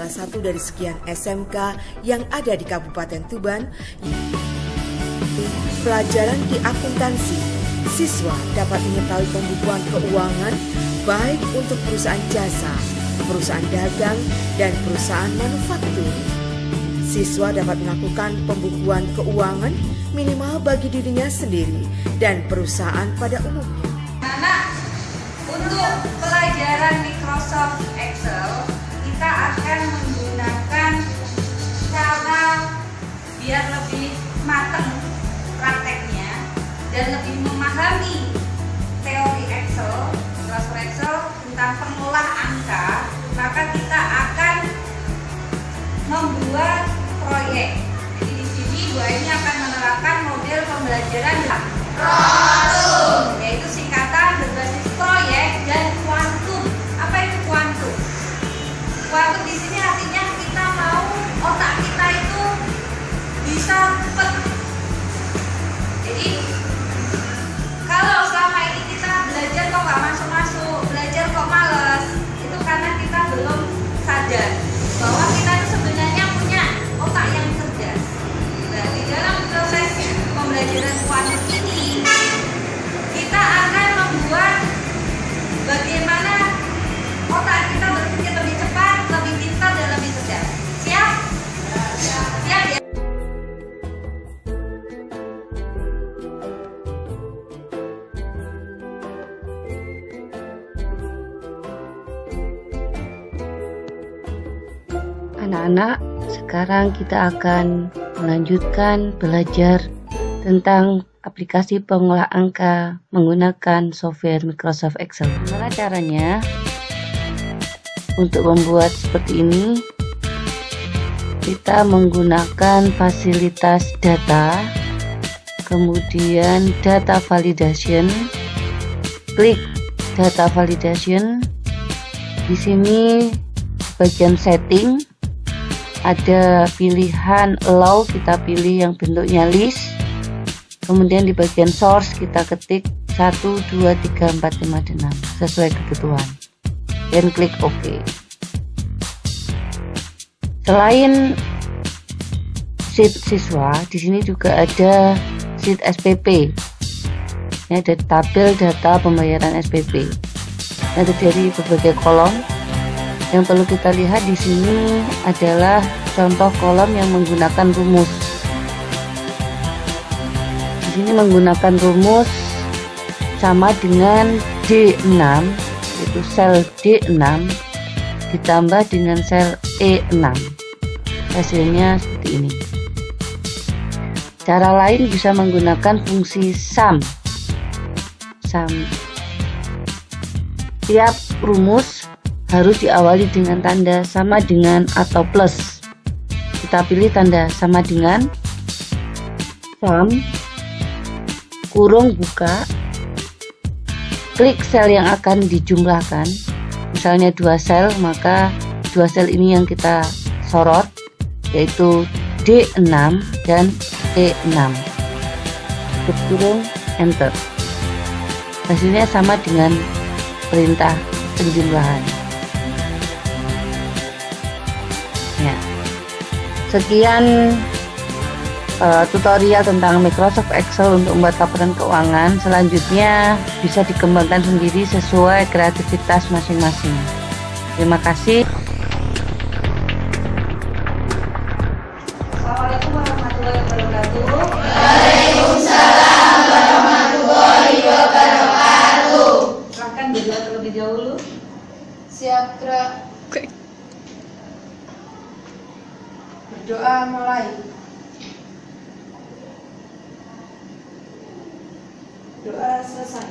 salah satu dari sekian SMK yang ada di Kabupaten Tuban. Pelajaran di akuntansi, siswa dapat mengetahui pembukuan keuangan baik untuk perusahaan jasa, perusahaan dagang, dan perusahaan manufaktur. Siswa dapat melakukan pembukuan keuangan minimal bagi dirinya sendiri dan perusahaan pada umumnya. Anak, untuk pelajaran Microsoft Excel, kita akan menggunakan cara biar lebih matang prakteknya dan lebih memahami teori Excel, Microsoft Excel tentang pengolah angka, maka kita akan membuat proyek. Jadi di sini Bu Aini akan menerapkan model pembelajaran Protum, yaitu singkatan berbasis proyek dan kuantum. Apa itu kuantum? Kuantum di sini artinya kita mau otak kita itu bisa cepet. Jadi kalau selama ini kita belajar kok nggak masuk-masuk, belajar kok males, itu karena kita belum sadar bahwa kita itu sebenarnya punya otak yang cerdas. Nah, di dalam proses pembelajaran kuantum ini kita akan membuat bagaimana otak kita berpikir lebih cepat, lebih pintar, dan lebih cerdas. Siap? Siap ya? Anak-anak, sekarang kita akan melanjutkan belajar tentang aplikasi pengolah angka menggunakan software Microsoft Excel. Gimana caranya? Untuk membuat seperti ini, kita menggunakan fasilitas data, kemudian data validation. Klik data validation. Di sini bagian setting ada pilihan allow, kita pilih yang bentuknya list. Kemudian di bagian source kita ketik 1, 2, 3, 4, 5, dan 6 sesuai kebutuhan dan klik OK. Selain sheet siswa, di sini juga ada sheet SPP. Ini ada tabel data pembayaran SPP. Ada dari berbagai kolom. Yang perlu kita lihat di sini adalah contoh kolom yang menggunakan rumus. Di sini menggunakan rumus sama dengan D6, yaitu sel D6 ditambah dengan sel E6. Hasilnya seperti ini. Cara lain bisa menggunakan fungsi sum. Tiap rumus harus diawali dengan tanda sama dengan atau plus. Kita pilih tanda sama dengan, sum, kurung buka, klik sel yang akan dijumlahkan. Misalnya 2 sel, maka 2 sel ini yang kita sorot, yaitu D6 dan E6. Tutup kurung, enter. Hasilnya sama dengan perintah penjumlahan. Ya. Sekian tutorial tentang Microsoft Excel untuk membuat laporan keuangan. Selanjutnya bisa dikembangkan sendiri sesuai kreativitas masing-masing. Terima kasih. Assalamualaikum warahmatullahi wabarakatuh. Waalaikumsalam warahmatullahi wabarakatuh. Silahkan berdoa terlebih dahulu. Siap, gerak. Berdoa mulai. Doa selesai.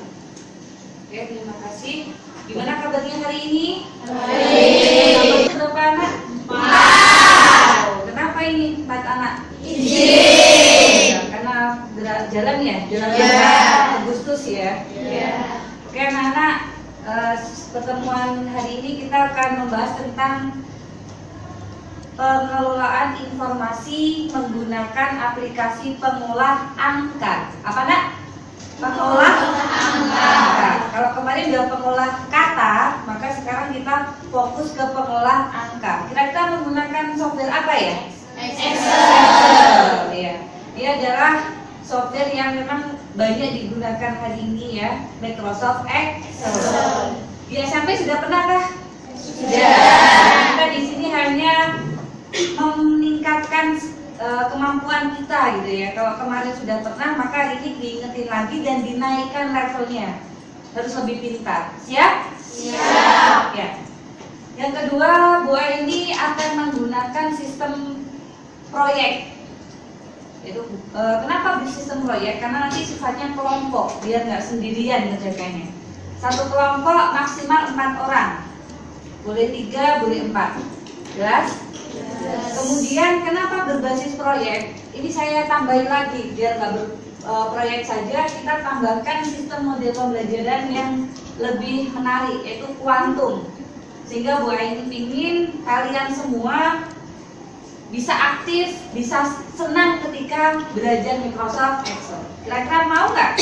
Oke, terima kasih. Gimana kabarnya hari ini? Baik. Berapa anak? 4. Kenapa ini 4 anak? Izin. Karena jalan ya? Jalan Ya. Agustus ya? Ya. Oke anak-anak, pertemuan hari ini kita akan membahas tentang pengelolaan informasi menggunakan aplikasi pengolah angka. Apa nak? Pengolah angka. Kalau kemarin udah pengolah kata, maka sekarang kita fokus ke pengolah angka. Kira-kira software apa ya? Excel. Ya. Dia adalah software yang memang banyak digunakan hari ini ya, Microsoft Excel. Di SMP sudah pernahkah? Sudah. Kita di sini hanya meningkatkan kemampuan kita gitu ya. Kalau kemarin sudah pernah, maka hari ini diingetin lagi dan dinaikkan levelnya. Harus lebih pintar. Siap? Siap. Ya. Yang kedua, Bu ini akan menggunakan sistem proyek. Itu kenapa sistem proyek? Karena nanti sifatnya kelompok, biar nggak sendirian ngerjakannya. Satu kelompok maksimal 4 orang. Boleh 3, boleh 4. Jelas? Kemudian kenapa berbasis proyek? Ini saya tambahin lagi biar nggak proyek saja, kita tambahkan sistem model pembelajaran yang lebih menarik, yaitu kuantum. Sehingga Bu Aini ingin kalian semua bisa aktif, bisa senang ketika belajar Microsoft Excel. Kira-kira mau nggak?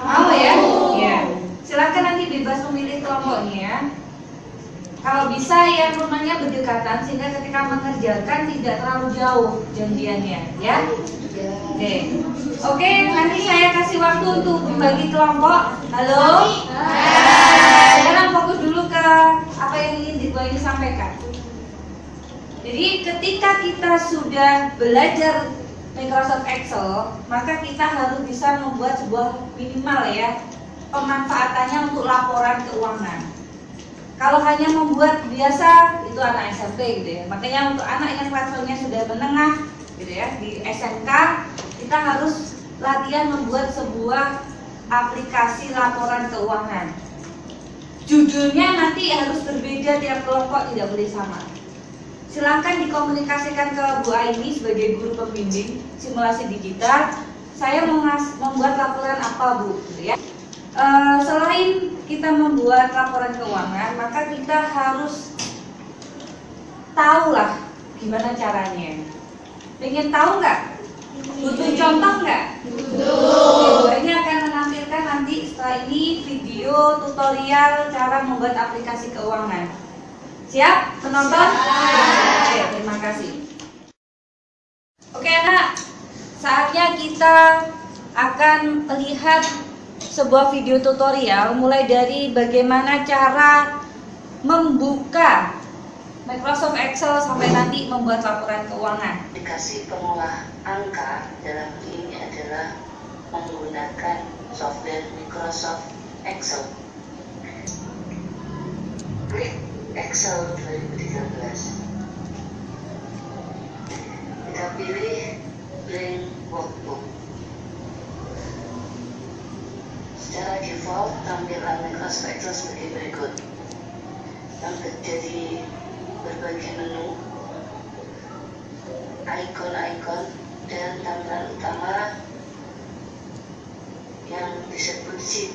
Mau ya? Ya. Silakan nanti bebas memilih kelompoknya ya. Kalau bisa yang rumahnya berdekatan sehingga ketika mengerjakan tidak terlalu jauh janjiannya, ya. Oke, nanti saya kasih waktu untuk membagi kelompok. Halo. Sekarang fokus dulu ke apa yang ingin Bu Aini sampaikan. Jadi ketika kita sudah belajar Microsoft Excel, maka kita harus bisa membuat sebuah minimal ya pemanfaatannya untuk laporan keuangan. Kalau hanya membuat biasa, itu anak SMP gitu ya. Makanya untuk anak yang levelnya sudah menengah gitu ya, di SMK kita harus latihan membuat sebuah aplikasi laporan keuangan. Judulnya nanti harus berbeda tiap kelompok, tidak boleh sama. Silahkan dikomunikasikan ke Bu Aini sebagai guru pembimbing simulasi digital. Saya mau membuat laporan apa Bu, gitu ya. Selain kita membuat laporan keuangan, maka kita harus tahulah gimana caranya. Pengen tahu nggak? Butuh contoh nggak? Butuh. Ini akan menampilkan nanti setelah ini video tutorial cara membuat aplikasi keuangan. Siap penonton? Oke, terima kasih. Oke anak, saatnya kita akan melihat sebuah video tutorial mulai dari bagaimana cara membuka Microsoft Excel sampai nanti membuat laporan keuangan. Aplikasi pengolah angka dalam ini adalah menggunakan software Microsoft Excel. Klik Excel 2013. Kita pilih Blank Workbook. Secara default, tampilan Microsoft Excel sebagai berikut. Yang terjadi berbagai menu, ikon-ikon, dan tampilan utama yang disebut sheet.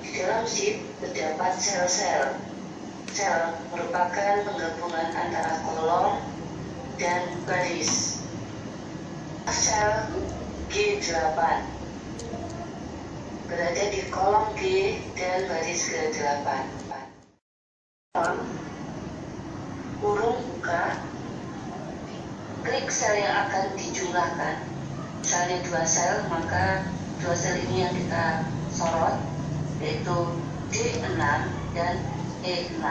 Di dalam sheet terdapat sel-sel. Sel merupakan penggabungan antara kolom dan baris. Sel G8 berada di kolom G dan baris ke-8. Kurung buka, klik sel yang akan dijumlahkan. Misalnya 2 sel, maka 2 sel ini yang kita sorot, yaitu D6 dan E6.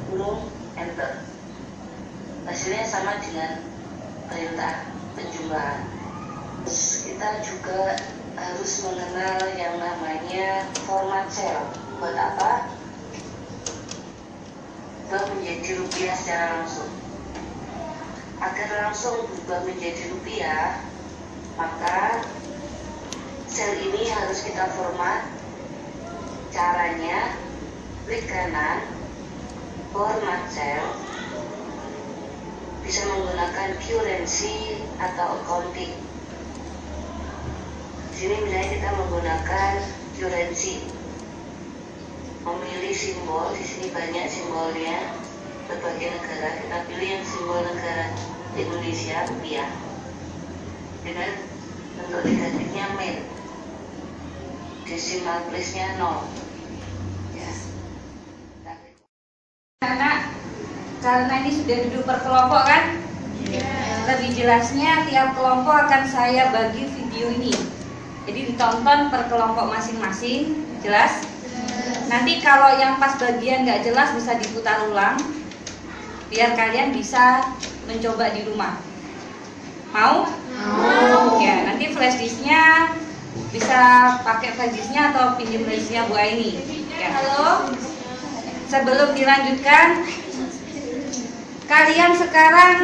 Kurung enter. Hasilnya sama dengan perintah penjumlahan. Terus kita juga harus mengenal yang namanya format sel. Buat apa? Berubah menjadi rupiah secara langsung. Agar langsung berubah menjadi rupiah, maka sel ini harus kita format. Caranya, klik kanan, format sel, bisa menggunakan currency atau accounting. Di sini misalnya kita menggunakan currency, memilih simbol. Di sini banyak simbolnya, berbagai negara. Kita pilih yang simbol negara Indonesia, rupiah, dengan bentuk negatifnya min, decimal place-nya 0. Ya. Anak, karena ini sudah duduk per kelompok kan? Lebih jelasnya tiap kelompok akan saya bagi video ini. Jadi ditonton per kelompok masing-masing, jelas? Nanti kalau yang pas bagian nggak jelas bisa diputar ulang, biar kalian bisa mencoba di rumah. Mau? Mau. Ya, nanti flash disknya bisa pakai flash disknya atau pinjam disknya Bu Aini. Ya, halo. Sebelum dilanjutkan, kalian sekarang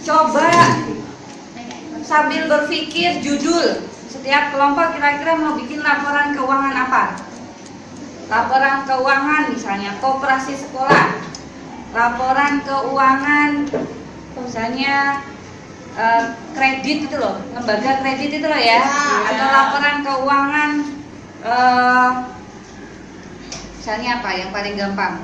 coba sambil berpikir judul. Setiap kelompok kira-kira mau bikin laporan keuangan apa? Laporan keuangan misalnya koperasi sekolah, laporan keuangan misalnya kredit itu loh, lembaga kredit itu loh ya, atau laporan keuangan misalnya apa yang paling gampang,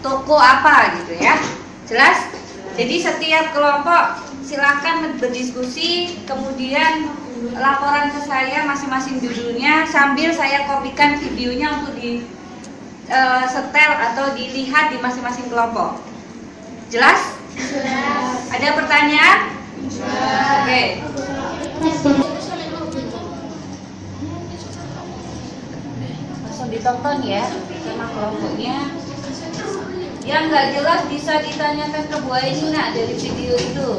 toko apa gitu ya, jelas? Jadi setiap kelompok silakan berdiskusi, kemudian laporan ke saya masing-masing judulnya sambil saya kopikan videonya untuk di setel atau dilihat di masing-masing kelompok. Jelas? Jelas. Ada pertanyaan? Jelas. Oke. Langsung ditonton ya sama kelompoknya. Yang nggak jelas bisa ditanyakan ke Bu Aini dari video itu.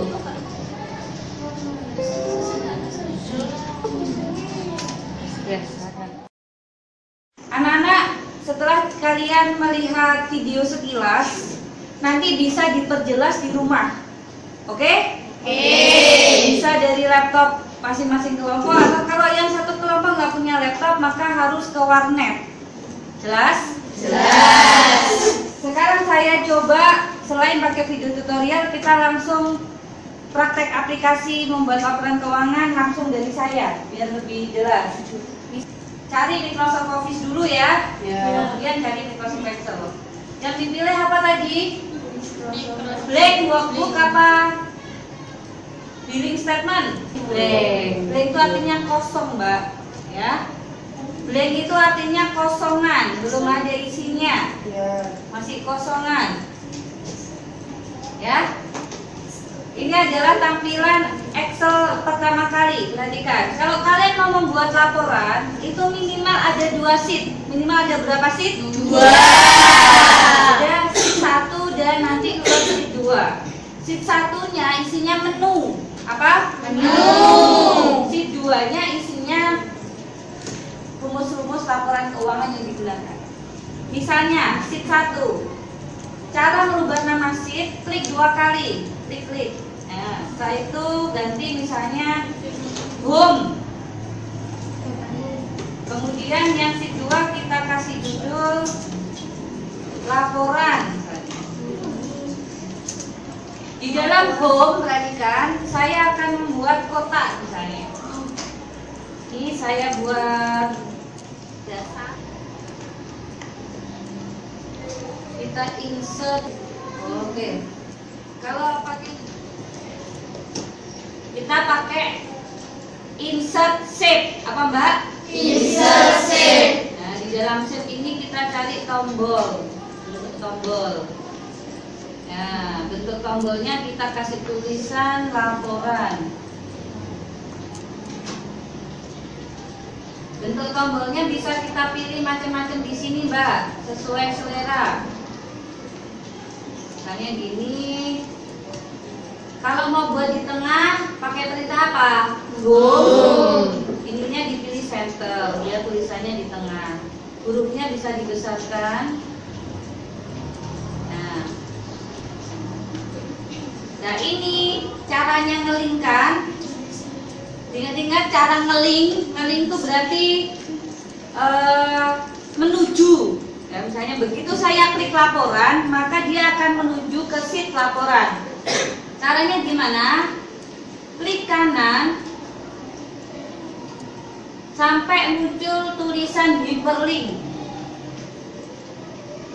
Anak-anak, setelah kalian melihat video sekilas, nanti bisa diperjelas di rumah. Oke? Bisa dari laptop masing-masing kelompok, atau kalau yang satu kelompok nggak punya laptop, maka harus ke warnet. Jelas? Jelas. Sekarang saya coba, selain pakai video tutorial, kita langsung praktek aplikasi membuat laporan keuangan langsung dari saya, biar lebih jelas. Cari Microsoft Office dulu ya, kemudian cari Microsoft Excel. Yang dipilih apa tadi? Blank workbook apa? Billing statement? Blank. Blank itu artinya kosong, Mbak. Ya. Blank itu artinya kosongan, belum ada isinya. Masih kosongan. Ya. Ini adalah tampilan Excel pertama kali. Perhatikan, kalau kalian mau membuat laporan, itu minimal ada 2 sheet. Minimal ada berapa sheet? 2. Ada sheet 1 dan nanti sheet 2. Sheet 1-nya isinya menu. Apa? Menu. Sheet 2-nya isinya rumus-rumus laporan keuangan yang digunakan. Misalnya, sheet 1. Cara merubah nama sheet, klik 2 kali. Klik. Nah, setelah itu ganti misalnya home. Kemudian yang sheet 2 kita kasih judul laporan misalnya. Di dalam home, perhatikan, saya akan membuat kotak misalnya. Ini saya buat dasar. Kita insert. Oke. Kalau kita pakai insert sheet, apa Mbak? Insert sheet. Nah, di dalam sheet ini kita cari tombol, bentuk tombol. Nah, bentuk tombolnya kita kasih tulisan laporan. Bentuk tombolnya bisa kita pilih macam-macam di sini, Mbak, sesuai selera. Misalnya gini. Kalau mau buat di tengah, pakai perintah apa? Home. Ininya dipilih center, ya tulisannya di tengah. Hurufnya bisa dibesarkan. Nah ini caranya ngelingkan. Ingat-ingat cara ngeling. Ngeling itu berarti menuju. Ya, misalnya begitu saya klik laporan, maka dia akan menuju ke sheet laporan. Caranya gimana? Klik kanan sampai muncul tulisan hyperlink.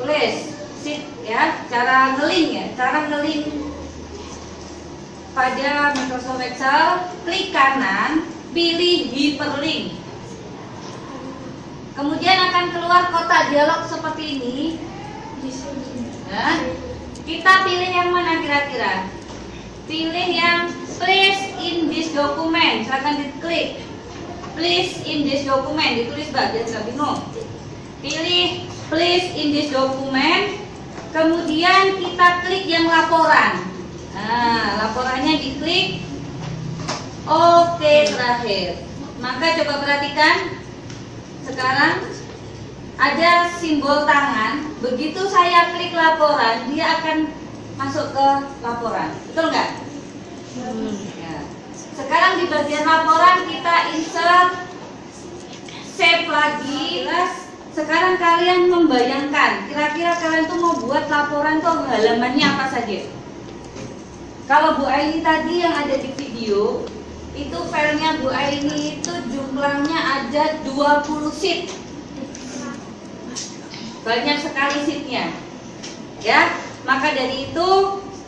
Tulis sheet ya, cara ngeling ya, cara ngeling pada Microsoft Excel, klik kanan, pilih hyperlink. Kemudian akan keluar kotak dialog seperti ini. Ya. Kita pilih yang mana kira-kira? Pilih yang please in this document. Silahkan diklik. Please in this document. Ditulis Mbak, biar nggak bingung. Pilih please in this document. Kemudian kita klik yang laporan. Nah, laporannya diklik. Oke, terakhir. Maka coba perhatikan. Sekarang ada simbol tangan. Begitu saya klik laporan, dia akan masuk ke laporan. Betul nggak? Ya. Sekarang di bagian laporan kita insert, save lagi. Sekarang kalian membayangkan, kira-kira kalian tuh mau buat laporan tuh halamannya apa saja? Kalau Bu Aini tadi yang ada di video, itu filenya Bu Aini itu jumlahnya ada 20 sheet. Banyak sekali sheetnya. Ya, maka dari itu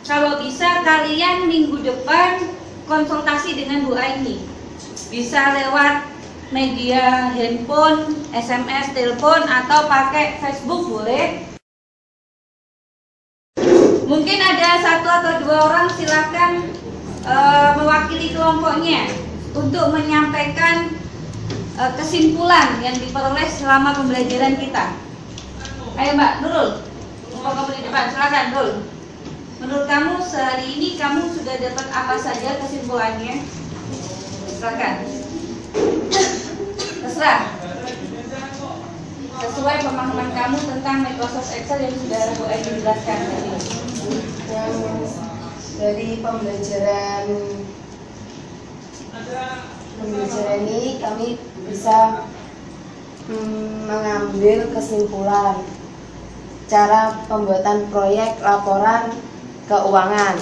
kalau bisa kalian minggu depan konsultasi dengan Bu Aini. Bisa lewat media handphone, SMS, telepon, atau pakai Facebook boleh. Mungkin ada 1 atau 2 orang, silakan mewakili kelompoknya untuk menyampaikan kesimpulan yang diperoleh selama pembelajaran kita. Ayo Mbak Nurul, mau kamu di depan, silakan Nurul. Menurut kamu sehari ini kamu sudah dapat apa saja kesimpulannya? Silakan. Terserah. Sesuai pemahaman kamu tentang Microsoft Excel yang sudah Bu Aini jelaskan tadi. Yang dari pembelajaran ini kami bisa mengambil kesimpulan cara pembuatan proyek laporan keuangan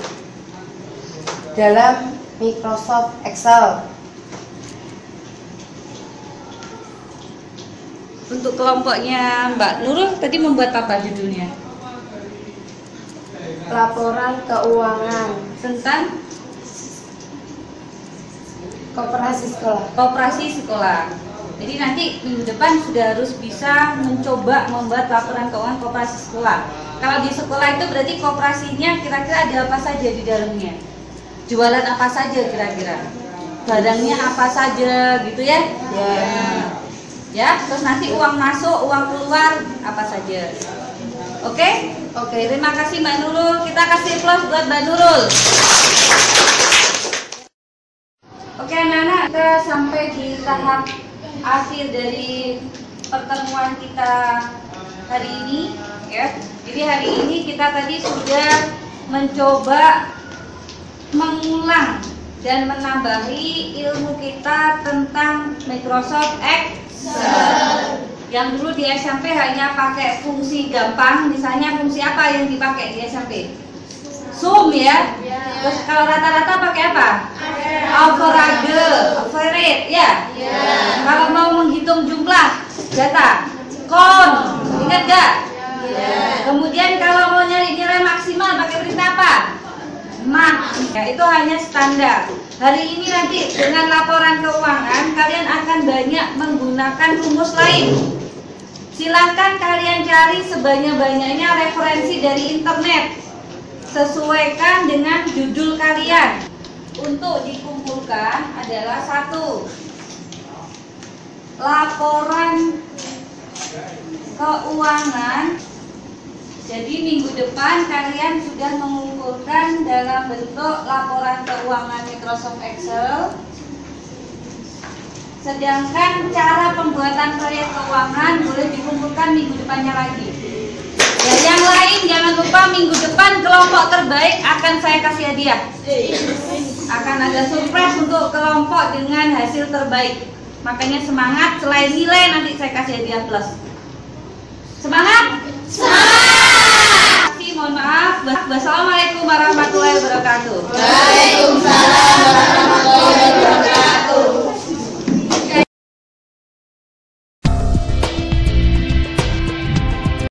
dalam Microsoft Excel. Untuk kelompoknya Mbak Nurul tadi membuat apa judulnya? Laporan keuangan Tentang koperasi sekolah. koperasi sekolah. Jadi nanti minggu depan sudah harus bisa mencoba membuat laporan keuangan koperasi sekolah. Kalau di sekolah itu berarti koperasinya kira-kira ada apa saja di dalamnya? Jualan apa saja kira-kira? Barangnya apa saja gitu ya? Ya, terus nanti uang masuk, uang keluar apa saja. Oke? Oke, terima kasih Mbak Nurul. Kita kasih aplaus buat Mbak Nurul. Oke anak-anak, kita sampai di tahap akhir dari pertemuan kita hari ini ya. Jadi hari ini kita tadi sudah mencoba mengulang dan menambahi ilmu kita tentang Microsoft Excel. Yang dulu di SMP hanya pakai fungsi gampang, misalnya fungsi apa yang dipakai di SMP? Sum ya. Terus kalau rata-rata pakai apa? Average, average ya. Kalau mau menghitung jumlah data, kon, ingat gak? Kemudian kalau mau nyari nilai maksimal pakai perintah apa? Mak. Ya, itu hanya standar. Hari ini nanti dengan laporan keuangan kalian akan banyak menggunakan rumus lain. Silahkan kalian cari sebanyak-banyaknya referensi dari internet. Sesuaikan dengan judul kalian. Untuk dikumpulkan adalah 1. Laporan keuangan. Jadi minggu depan kalian sudah mengumpulkan dalam bentuk laporan keuangan Microsoft Excel. Sedangkan cara pembuatan proyek keuangan boleh dikumpulkan minggu depannya lagi. Ya, yang lain jangan lupa minggu depan kelompok terbaik akan saya kasih hadiah. Akan ada surprise untuk kelompok dengan hasil terbaik. Makanya semangat, selain nilai nanti saya kasih hadiah plus. Semangat.